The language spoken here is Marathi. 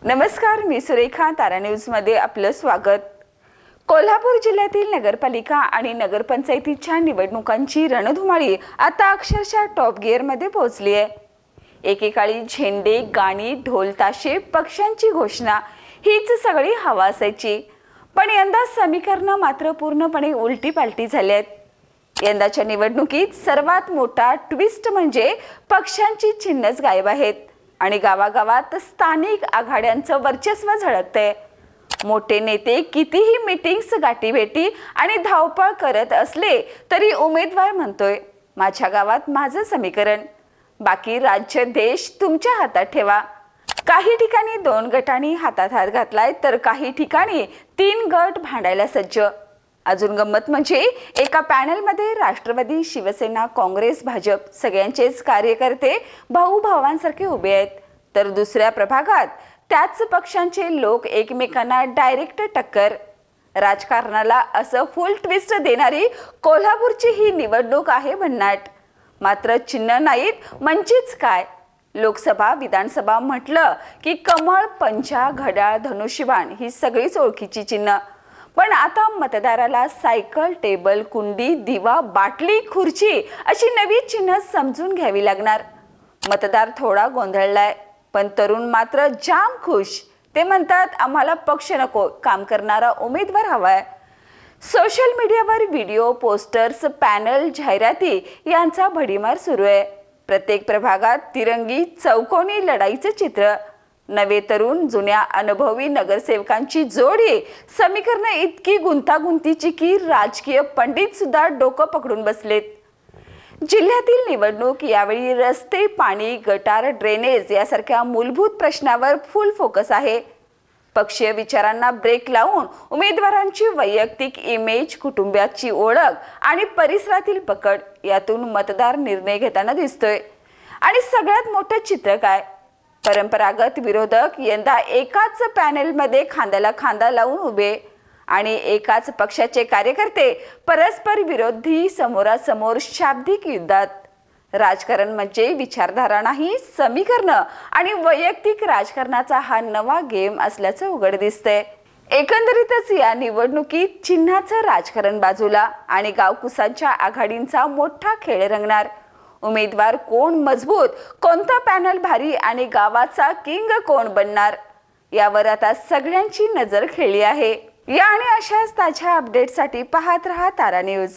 नमस्कार, मी सुरेखा. तारा न्यूजमध्ये आपलं स्वागत. कोल्हापूर जिल्ह्यातील नगरपालिका आणि नगरपंचायतीच्या निवडणुकांची रणधुमाळी आता अक्षरशः टॉप गिअरमध्ये पोहोचली आहे. एकेकाळी झेंडे, गाणी, ढोल ताशे, पक्षांची घोषणा हीच सगळी हवा असायची. पण यंदा समीकरणं मात्र पूर्णपणे उलटी पालटी झाली आहेत. यंदाच्या निवडणुकीत सर्वात मोठा ट्विस्ट म्हणजे पक्षांची चिन्हच गायब आहेत आणि गावागावात स्थानिक आघाड्यांचं वर्चस्व झळकतंय. मोठे नेते कितीही मीटिंग्स, गाठीभेटी आणि धावपळ करत असले तरी उमेदवार म्हणतोय, माझ्या गावात माझं समीकरण, बाकी राज्य देश तुमच्या हातात ठेवा. काही ठिकाणी 2 गटांनी हातात हात घातलाय तर काही ठिकाणी 3 गट भांडायला सज्ज. अजून गंमत म्हणजे एका पॅनलमध्ये राष्ट्रवादी, शिवसेना, काँग्रेस, भाजप सगळ्यांचेच कार्यकर्ते भाऊ भावांसारखे उभे आहेत, तर दुसऱ्या प्रभागात त्याच पक्षांचे लोक एकमेकांना डायरेक्ट टक्कर. राजकारणाला असं फुल ट्विस्ट देणारी कोल्हापूरची ही निवडणूक आहे भन्नाट. मात्र चिन्ह नाहीत म्हणजेच काय? लोकसभा, विधानसभा म्हटलं की कमळ, पंजा, घड्याळ, धनुष्यबाण ही सगळीच ओळखीची चिन्ह. पण आता मतदाराला सायकल, टेबल, कुंडी, दिवा, बाटली, खुर्ची अशी नवी चिन्ह समजून घ्यावी लागणार. मतदार थोडा गोंधळलाय, पण तरुण मात्र जाम खुश. ते म्हणतात, आम्हाला पक्ष नको, काम करणारा उमेदवार हवाय. सोशल मीडियावर व्हिडिओ, पोस्टर्स, पॅनल, जाहिराती यांचा भडीमार सुरू आहे. प्रत्येक प्रभागात तिरंगी, चौकोनी लढाईचं चित्र. नवे तरुण, जुन्या अनुभवी नगरसेवकांची जोडी. समीकरणं इतकी गुंतागुंतीची की राजकीय पंडित सुद्धा डोकं पकडून बसलेत. जिल्ह्यातील निवडणूक यावेळी रस्ते, पाणी, गटार, ड्रेनेज यासारख्या मूलभूत प्रश्नावर फुल फोकस आहे. पक्षीय विचारांना ब्रेक लावून उमेदवारांची वैयक्तिक इमेज, कुटुंबाची ओळख आणि परिसरातील पकड यातून मतदार निर्णय घेताना दिसतोय. आणि सगळ्यात मोठं चित्र काय? परंपरागत विरोधक यंदा एकाच पॅनेलमध्ये खांद्याला खांदा लावून उभे आणि एकाच पक्षाचे कार्यकर्ते परस्पर विरोधी समोरासमोर शाब्दिक युद्धात. राजकारण म्हणजे विचारधारा नाही, समीकरणं आणि वैयक्तिक राजकारणाचा हा नवा गेम असल्याचं उघड दिसतंय. एकंदरीतच या निवडणुकीत चिन्हाचं राजकारण बाजूला आणि गावकुसांच्या आघाडींचा मोठा खेळ रंगणार. उमेदवार कोण मजबूत, कोणता पॅनल भारी आणि गावाचा किंग कोण बनणार यावर आता सगळ्यांची नजर खेळली आहे. या आणि अशाच ताज्या अपडेटसाठी पाहत रहा तारा न्यूज.